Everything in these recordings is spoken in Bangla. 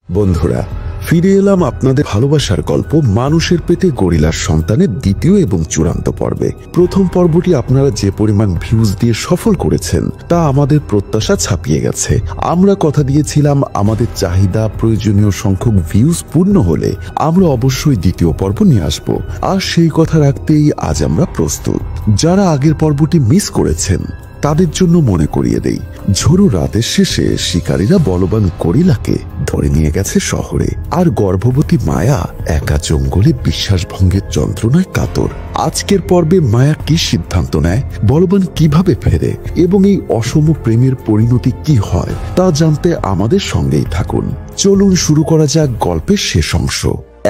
বন্ধুরা, ফিরে এলাম আপনাদের ভালোবাসার গল্প মানুষের পেটে গরিলার সন্তানের দ্বিতীয় এবং চূড়ান্ত পর্বে। প্রথম পর্বটি আপনারা যে পরিমাণ ভিউজ দিয়ে সফল করেছেন তা আমাদের প্রত্যাশা ছাপিয়ে গেছে। আমরা কথা দিয়েছিলাম আমাদের চাহিদা প্রয়োজনীয় সংখ্যক ভিউজ পূর্ণ হলে আমরা অবশ্যই দ্বিতীয় পর্ব নিয়ে আসব, আর সেই কথা রাখতেই আজ আমরা প্রস্তুত। যারা আগের পর্বটি মিস করেছেন তাদের জন্য মনে করিয়ে দেই, ঝোড়ো রাতের শেষে শিকারীরা বলবান গরিলাকে ধরে নিয়ে গেছে শহরে, আর গর্ভবতী মায়া একা জঙ্গলে বিশ্বাসভঙ্গের যন্ত্রণায় কাতর। আজকের পর্বে মায়া কি সিদ্ধান্ত নেয়, বলবান কিভাবে ফেরে এবং এই অসম প্রেমের পরিণতি কি হয় তা জানতে আমাদের সঙ্গেই থাকুন। চলুন শুরু করা যাক গল্পের শেষ অংশ।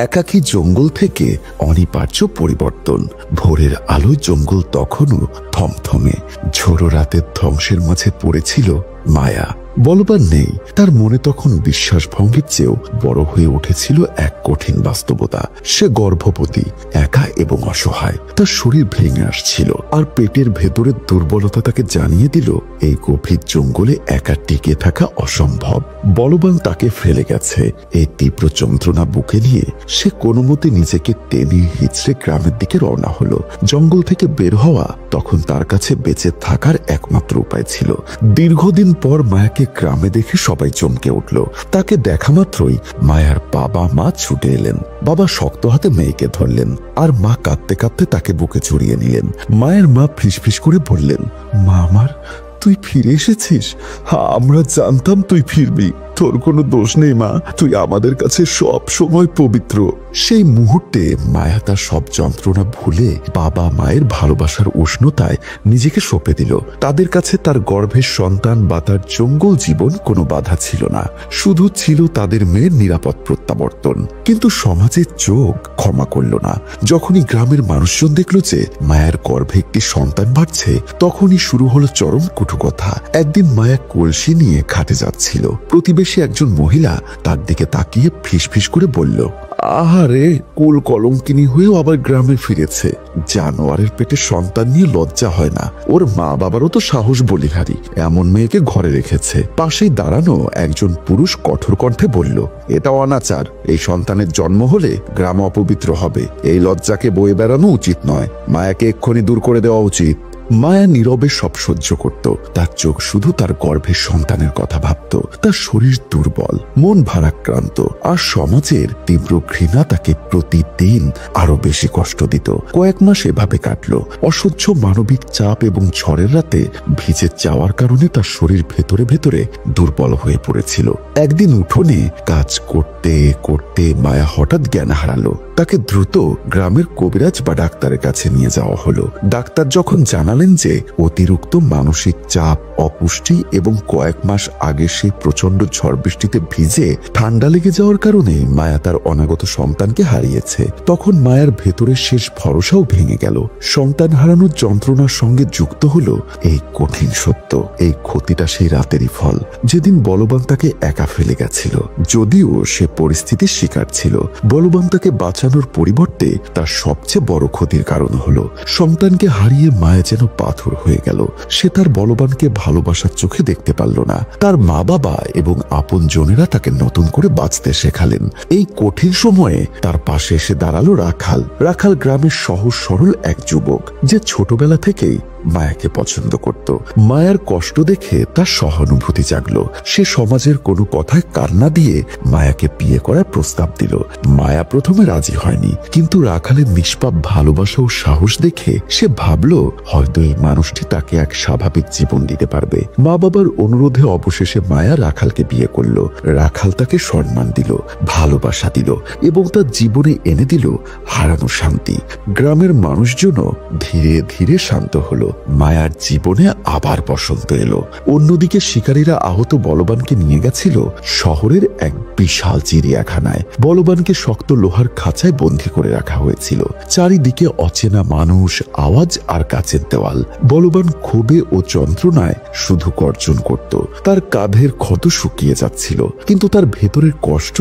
একাকী জঙ্গল থেকে অনিবার্য পরিবর্তন। ভোরের আলোয় জঙ্গল তখনও থমথমে, ঝোড়ো রাতের ধ্বংসের মাঝে পড়েছিল মায়া। বলবান নেই, তার মনে তখন বিশ্বাসভঙ্গের চেয়েও বড় হয়ে উঠেছিল এক কঠিন বাস্তবতা। সে গর্ভবতী, একা এবং অসহায়। তার শরীর ভেঙে আসছিল, আর পেটের ভেতরের দুর্বলতা তাকে জানিয়ে দিল এই গভীর জঙ্গলে একা টিকে থাকা অসম্ভব। বলবান তাকে ফেলে গেছে। এই তীব্র যন্ত্রণা বুকে নিয়ে সে কোনো মতে নিজেকে টেনে হিচড়ে গ্রামের দিকে রওনা হলো। জঙ্গল থেকে বের হওয়া তখন তার কাছে বেঁচে থাকার একমাত্র উপায় ছিল। দীর্ঘদিন পর মায়াকে গ্রামে দেখে সবাই চমকে উঠল। তাকে দেখা মাত্রই মায়ার বাবা মা ছুটে এলেন। বাবা শক্ত হাতে মেয়েকে ধরলেন, আর মা কাঁদতে কাঁদতে তাকে বুকে জড়িয়ে নিলেন। মায়ের মা ফিসফিস করে বললেন, মা আমার, তুই ফিরে এসেছিস। আমরা জানতাম তুই ফিরবি। তোর কোনো দোষ নেই মা, তুই আমাদের কাছে সব সময় পবিত্র। সেই মুহূর্তে মায়া তার সব যন্ত্রণা ভুলে বাবা মায়ের ভালোবাসার উষ্ণতায় নিজেকে সঁপে দিল। তাদের কাছে তার গর্ভের সন্তান বা তার জঙ্গল জীবন কোনো বাধা ছিল না, শুধু ছিল তাদের মেয়ের নিরাপদ প্রত্যাবর্তন। কিন্তু সমাজের চোখ ক্ষমা করল না। যখনই গ্রামের মানুষজন দেখল যে মায়ের গর্ভে একটি সন্তান বাড়ছে, তখনই শুরু হলো চরম কটুকথা। একদিন মায়া কলসি নিয়ে খাটে যাচ্ছিল। প্রতিবেশী একজন মহিলা তার দিকে তাকিয়ে ফিসফিস করে বলল, আহারে, কুল কলঙ্কিনী হয়েও আবার গ্রামে ফিরেছে। জানোয়ারের পেটে সন্তান নিয়ে লজ্জা হয় না? ওর মা বাবারও তো সাহস বলিহারি, এমন মেয়েকে ঘরে রেখেছে। পাশেই দাঁড়ানো একজন পুরুষ কঠোর কণ্ঠে বলল, এটা অনাচার। এই সন্তানের জন্ম হলে গ্রাম অপবিত্র হবে। এই লজ্জাকে বয়ে বেড়ানো উচিত নয়। মায়াকে এক্ষুনি দূর করে দেওয়া উচিত। মায়া নীরবে সব সহ্য করত। তার চোখ শুধু তার গর্ভের সন্তানের কথা ভাবত। তার শরীর দুর্বল, মন ভারাক্রান্ত, আর সমাজের তীব্র ঘৃণা তাকে প্রতিদিন আরো বেশি কষ্ট দিত। কয়েক মাস এভাবে কাটল। অসহ্য মানবিক চাপ এবং ঝড়ের রাতে ভিজে যাওয়ার কারণে তার শরীর ভেতরে ভেতরে দুর্বল হয়ে পড়েছিল। একদিন উঠোনে কাজ করতে করতে মায়া হঠাৎ জ্ঞান হারালো। তাকে দ্রুত গ্রামের কবিরাজ বা ডাক্তারের কাছে নিয়ে যাওয়া হলো। ডাক্তার যখন জানালেন যে অতিরিক্ত মানসিক চাপ, অপুষ্টি এবং কয়েক মাস আগে সেই প্রচন্ড ঝড় বৃষ্টিতে ভিজে ঠান্ডা লেগে যাওয়ার কারণে মায়া তার অনাগত সন্তানকে হারিয়েছে, তখন মায়ার ভেতরের শেষ ভরসাও ভেঙে গেল। সন্তান হারানোর যন্ত্রণার সঙ্গে যুক্ত হলো এই কঠিন সত্য। এই ক্ষতিটা সেই রাতেরই ফল, যেদিন বলবান তাকে একা ফেলে গেছিল। যদিও সে পরিস্থিতির শিকার ছিল, বলবান তাকে বাঁচানোর পরিবর্তে তার সবচেয়ে বড় ক্ষতির কারণ হলো। সন্তানকে হারিয়ে মায়া যেন পাথর হয়ে গেল। সে তার বলবানকে ভালোবাসার চোখে দেখতে পারল না। তার মা বাবা এবং আপন জনেরা তাকে নতুন করে বাঁচতে শেখালেন। এই কঠিন সময়ে তার পাশে এসে দাঁড়ালো রাখাল। রাখাল গ্রামের সহজ সরল এক যুবক, যে ছোটবেলা থেকেই মায়াকে পছন্দ করত। মায়ার কষ্ট দেখে তার সহানুভূতি জাগলো। সে সমাজের কোনো কথায় কান্না দিয়ে মায়াকে বিয়ে করার প্রস্তাব দিল। মায়া প্রথমে রাজি হয়নি, কিন্তু রাখালের নিষ্পাপ ভালোবাসা ও সাহস দেখে সে ভাবলো হয়তো এই মানুষটি তাকে এক স্বাভাবিক জীবন দিতে পারবে। মা বাবার অনুরোধে অবশেষে মায়া রাখালকে বিয়ে করলো। রাখাল তাকে সম্মান দিল, ভালোবাসা দিল এবং তার জীবনে এনে দিল হারানো শান্তি। গ্রামের মানুষজনও ধীরে ধীরে শান্ত হলো। মায়ার জীবনে আবার বসন্ত এলো। অন্যদিকে শিকারীরা আহত বলবানকে নিয়ে গেছিল শহরের এক বিশাল চিড়িয়াখানায়। বলবানকে শক্ত লোহার খাঁচায় বন্দী করে রাখা হয়েছিল। চারিদিকে অচেনা মানুষ, আওয়াজ আর কাচের দেওয়াল। বলবান ক্ষোভে ও যন্ত্রণায় শুধু গর্জন করত। তার কাঁধের ক্ষত শুকিয়ে যাচ্ছিল, কিন্তু তার ভেতরের কষ্ট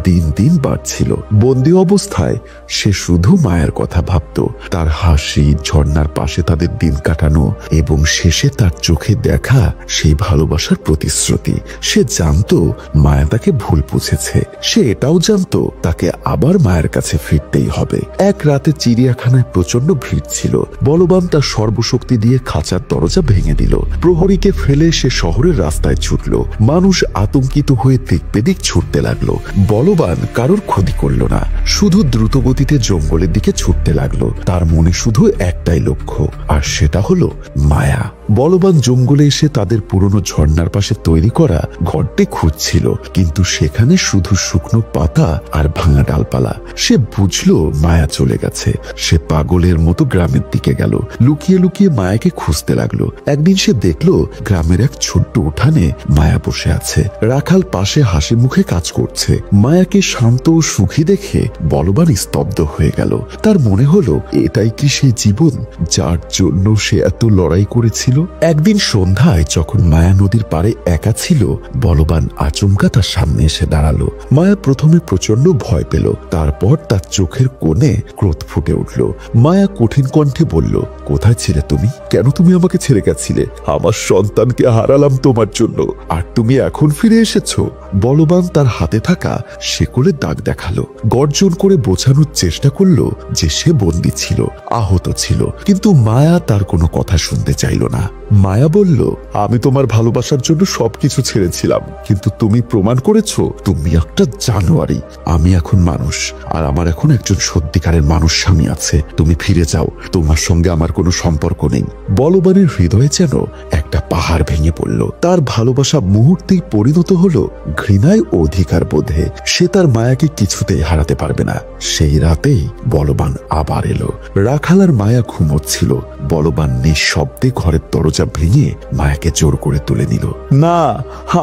দিন দিন বাড়ছিল। বন্দী অবস্থায় সে শুধু মায়ের কথা ভাবত। তার হাসি, ঝর্ণার পাশে তাদের দিন কাটত কাটানো এবং শেষে তার চোখে দেখা সেই ভালোবাসার প্রতিশ্রুতি। সে জানতো মায়া তাকে ভুল বুঝেছে, সে এটাও জানতো তাকে আবার মায়ের কাছে ফিরতেই হবে। এক রাতে চিড়িয়াখানায় প্রচন্ড ভিড় ছিল। বলবান তার সর্বশক্তি দিয়ে খাঁচার দরজা ভেঙে দিল। প্রহরীকে ফেলে সে শহরের রাস্তায় ছুটল। মানুষ আতঙ্কিত হয়ে দিক বেদিক ছুটতে লাগলো। বলবান কারোর ক্ষতি করল না, শুধু দ্রুতগতিতে জঙ্গলের দিকে ছুটতে লাগলো। তার মনে শুধু একটাই লক্ষ্য, আর সেটা হলো মায়া। বলবান জঙ্গলে এসে তাদের পুরনো ঝর্ণার পাশে তৈরি করা ঘরটি খুঁজছিল, কিন্তু সেখানে শুধু শুকনো পাতা আর ভাঙা ডালপালা। সে বুঝলো মায়া চলে গেছে। সে পাগলের মতো গ্রামের দিকে গেল, লুকিয়ে লুকিয়ে মায়াকে খুঁজতে লাগলো। একদিন সে দেখলো গ্রামের এক ছোট্ট উঠানে মায়া বসে আছে। রাখাল পাশে হাসি মুখে কাজ করছে। মায়াকে শান্ত ও সুখী দেখে বলবান স্তব্ধ হয়ে গেল। তার মনে হলো এটাই কি সেই জীবন যার জন্য সে এত লড়াই করেছিল। একদিন সন্ধ্যায় যখন মায়া নদীর পাড়ে একা ছিল, বলবান আচমকা তার সামনে এসে দাঁড়ালো। মায়া প্রথমে প্রচন্ড ভয় পেল, তারপর তার চোখের কোণে ক্রোধ ফুটে উঠল। মায়া কঠিন কণ্ঠে বলল, কোথায় ছিলে তুমি? কেন তুমি আমাকে ছেড়ে গেছিলে? আমার সন্তানকে হারালাম তোমার জন্য, আর তুমি এখন ফিরে এসেছো। বলবান তার হাতে থাকা শেকলের দাগ দেখালো, গর্জন করে বোঝানোর চেষ্টা করলো যে সে বন্দী ছিল, আহত ছিল। কিন্তু মায়া তার কোনো কথা শুনতে চাইল না। মায়া বলল, আমি তোমার ভালোবাসার জন্য সবকিছু ছেড়েছিলাম, কিন্তু তুমি প্রমাণ করেছো তুমি একটা জানোয়ারি। আমি এখন মানুষ, আর আমার এখন একজন সত্যিকারের মানুষ স্বামী আছে। তুমি ফিরে যাও, তোমার সঙ্গে আমার কোনো সম্পর্ক নেই। বলবানের হৃদয়ে যেন একটা পাহাড় ভেঙে পড়ল। তার ভালোবাসা মুহূর্তেই পরিণত হলো ঘৃণায় অধিকার বোধে। সে তার মায়াকে কিছুতেই হারাতে পারবে না। সেই রাতেই বলবান আবার এলো। রাখাল আর মায়া ঘুমোচ্ছিল। বলবান নিঃশব্দে ঘরের দরজা ভেঙে মায়াকে জোর করে তুলে নিল। না,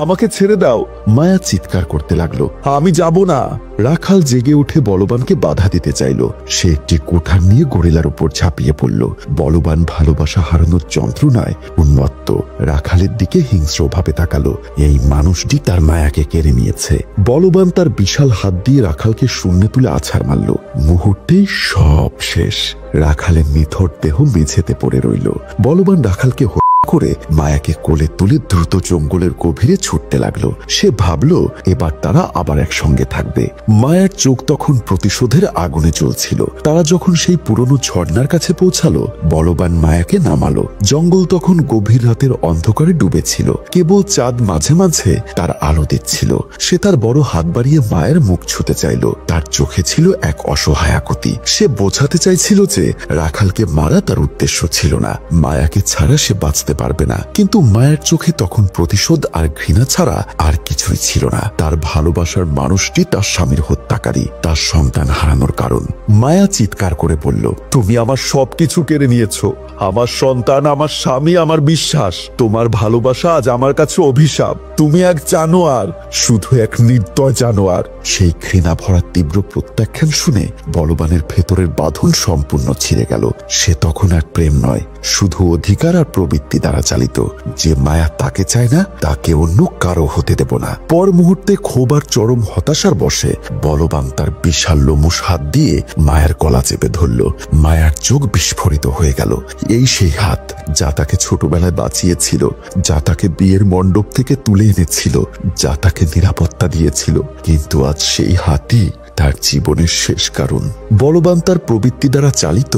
আমাকে ছেড়ে দাও। মায়া চিৎকার করতে লাগলো, আমি যাব না। রাখাল জেগে উঠে বলবানকে বাধা দিতে চাইল। সে একটি কুঠার নিয়ে গরিলার উপর ঝাঁপিয়ে পড়ল। বলবান ভালোবাসা হারানোর যন্ত্রণায় উন্মত্ত রাখালের দিকে হিংস্রভাবে তাকালো। এই মানুষটি তার মায়াকে কেড়ে নিয়েছে। বলবান তার বিশাল হাত দিয়ে রাখালকে শূন্যে তুলে আছাড় মারল। মুহূর্তেই সব শেষ। রাখালের নিথর দেহ মেঝেতে পড়ে রইল। বলবান রাখালকে করে মায়াকে কোলে তুলে দ্রুত জঙ্গলের গভীরে ছুটতে লাগলো। সে ভাবলো এবার তারা আবার একসঙ্গে থাকবে। মায়ার চোখ তখন প্রতিশোধের আগুনে জ্বলছিল। তারা যখন সেই পুরনো ঝর্ণার কাছে পৌঁছালো, বলবান মায়াকে নামালো। জঙ্গল তখন গভীর রাতের অন্ধকারে ডুবেছিল। কেবল চাঁদ মাঝে মাঝে তার আলো দিচ্ছিল। সে তার বড় হাত বাড়িয়ে মায়ের মুখ ছুঁতে চাইল। তার চোখে ছিল এক অসহায় আকুতি। সে বোঝাতে চাইছিল যে রাখালকে মারা তার উদ্দেশ্য ছিল না। মায়াকে ছাড়া সে বাঁচতে পারবে না। কিন্তু মায়ের চোখে তখন প্রতিশোধ আর ঘৃণা ছাড়া আর কিছুই ছিল না। তার ভালোবাসার মানুষটি তার স্বামীর হত্যাকারী, তার সন্তান হারানোর কারণ। মায়া চিৎকার করে বলল, তুমি আমার সবকিছু কেড়ে নিয়েছো, আমার সন্তান, আমার স্বামী, আমার বিশ্বাস। তোমার ভালোবাসা আজ আমার কাছে অভিশাপ। তুমি এক জানোয়ার, শুধু এক নির্দয় জানোয়ার। সেই ঘৃণা ভরা তীব্র প্রত্যাখ্যান শুনে বলবানের ভেতরের বাঁধন সম্পূর্ণ ছিঁড়ে গেল। সে তখন আর প্রেম নয়, শুধু অধিকার আর প্রবৃত্তি দ্বারা চালিত। যে মায়া তাকে চায় না, তাকে অন্য কারো হতে দেব না। পর মুহূর্তে ক্ষোভ আর চরম হতাশার বশে বলবান তার বিশাল লোমশ হাত দিয়ে মায়ের গলা চেপে ধরল। মায়ার চোখ বিস্ফোরিত হয়ে গেল। এই সেই হাত যা তাকে ছোটবেলায় বাঁচিয়েছিল, যা তাকে বিয়ের মণ্ডপ থেকে তুলে এনেছিল, যা তাকে নিরাপত্তা দিয়েছিল। কিন্তু আজ সেই হাতই তার জীবনের শেষ কারণ। বলবান তার প্রবৃত্তি দ্বারা চালিত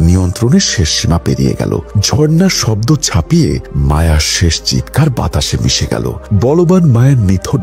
নিয়ন্ত্রণের শেষ সীমা পেরিয়ে গেল। ঝর্ণার শব্দ ছাপিয়ে মায়ার শেষ চিৎকার বাতাসে মিশে গেল। বলবান মায়ের নিথর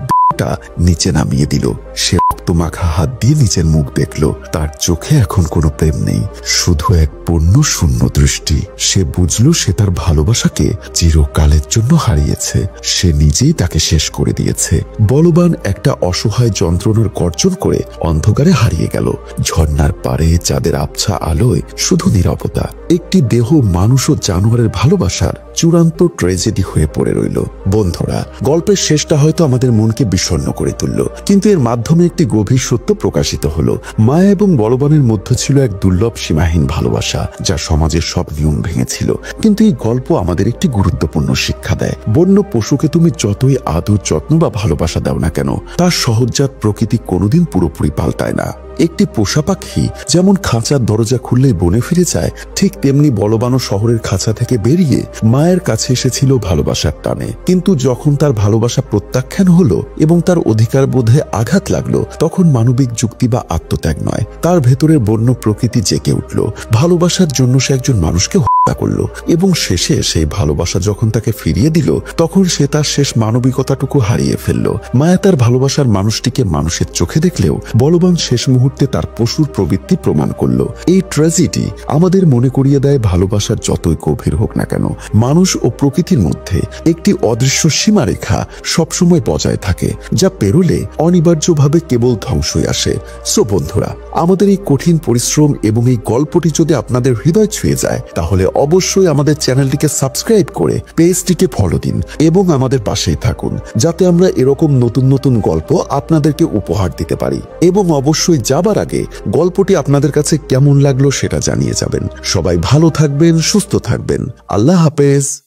নিচে নামিয়ে দিল। সে রক্তমাখা হাত দিয়ে নিজের মুখ দেখলো। তার চোখে এখন কোনো প্রেম নেই, শুধু এক পূর্ণ শূন্য দৃষ্টি। সে বুঝলো সে তার ভালোবাসাকে চিরকালের জন্য হারিয়েছে। সে নিজেই তাকে শেষ করে দিয়েছে। বলবান একটা অসহায় যন্ত্রণার গর্জন করে অন্ধকারে হারিয়ে গেল। ঝর্ণার পাড়ে চাঁদের আবছা আলোয় শুধু নীরবতা। একটি দেহ মানুষ ও জানোয়ারের ভালোবাসার চূড়ান্ত ট্র্যাজেডি হয়ে পড়ে রইল। বন্ধুরা, গল্পের শেষটা হয়তো আমাদের মনকে বিষণ্ণ করে তুলল, কিন্তু এর মাধ্যমে একটি গভীর সত্য প্রকাশিত হলো। মায়া এবং বলবানের মধ্যে ছিল এক দুর্লভ সীমাহীন ভালোবাসা, যা সমাজের সব নিয়ম ভেঙেছিল। কিন্তু এই গল্প আমাদের একটি গুরুত্বপূর্ণ শিক্ষা দেয়। বন্য পশুকে তুমি যতই আদর, যত্ন বা ভালোবাসা দাও না কেন, তার সহজাত প্রকৃতি কোনোদিন পুরোপুরি পাল্টায় না। একটি পোষা পাখি যেমন খাঁচার দরজা খুললেই বনে ফিরে যায়, ঠিক তেমনি বলবানও শহরের খাঁচা থেকে বেরিয়ে মায়ের কাছে এসেছিল ভালোবাসার টানে। কিন্তু যখন তার ভালোবাসা প্রত্যাখ্যান হলো এবং তার অধিকার বোধে আঘাত লাগলো, তখন মানবিক যুক্তি বা আত্মত্যাগ নয়, তার ভেতরের বন্য প্রকৃতি জেগে উঠল। ভালোবাসার জন্য সে একজন মানুষকে হত্যা করলো এবং শেষে সেই ভালোবাসা যখন তাকে ফিরিয়ে দিল, তখন সে তার শেষ মানবিকতাটুকু হারিয়ে ফেলল। মায়া তার ভালোবাসার মানুষটিকে মানুষের চোখে দেখলেও বলবান শেষ মুহূর্তে তার পশুর প্রবৃত্তি প্রমাণ করল। এই ট্র্যাজেডি আমাদের মনে করিয়ে দেয়, ভালোবাসার যতই গভীর হোক না কেন, মানুষ ও প্রকৃতির মধ্যে একটি অদৃশ্য সীমারেখা সবসময় বজায় থাকে, যা পেরোলে অনিবার্যভাবে কেবল ধ্বংসই আসে। সো বন্ধুরা, আমাদের এই কঠিন পরিশ্রম এবং এই গল্পটি যদি আপনাদের হৃদয় ছুঁয়ে যায়, তাহলে অবশ্যই আমাদের চ্যানেলটিকে সাবস্ক্রাইব করে পেজটিকে ফলো দিন এবং আমাদের পাশেই থাকুন, যাতে আমরা এরকম নতুন নতুন গল্প আপনাদেরকে উপহার দিতে পারি। এবং অবশ্যই যাবার আগে গল্পটি আপনাদের কাছে কেমন লাগলো সেটা জানিয়ে যাবেন। সবাই ভালো থাকবেন, সুস্থ থাকবেন। আল্লাহ হাফেজ।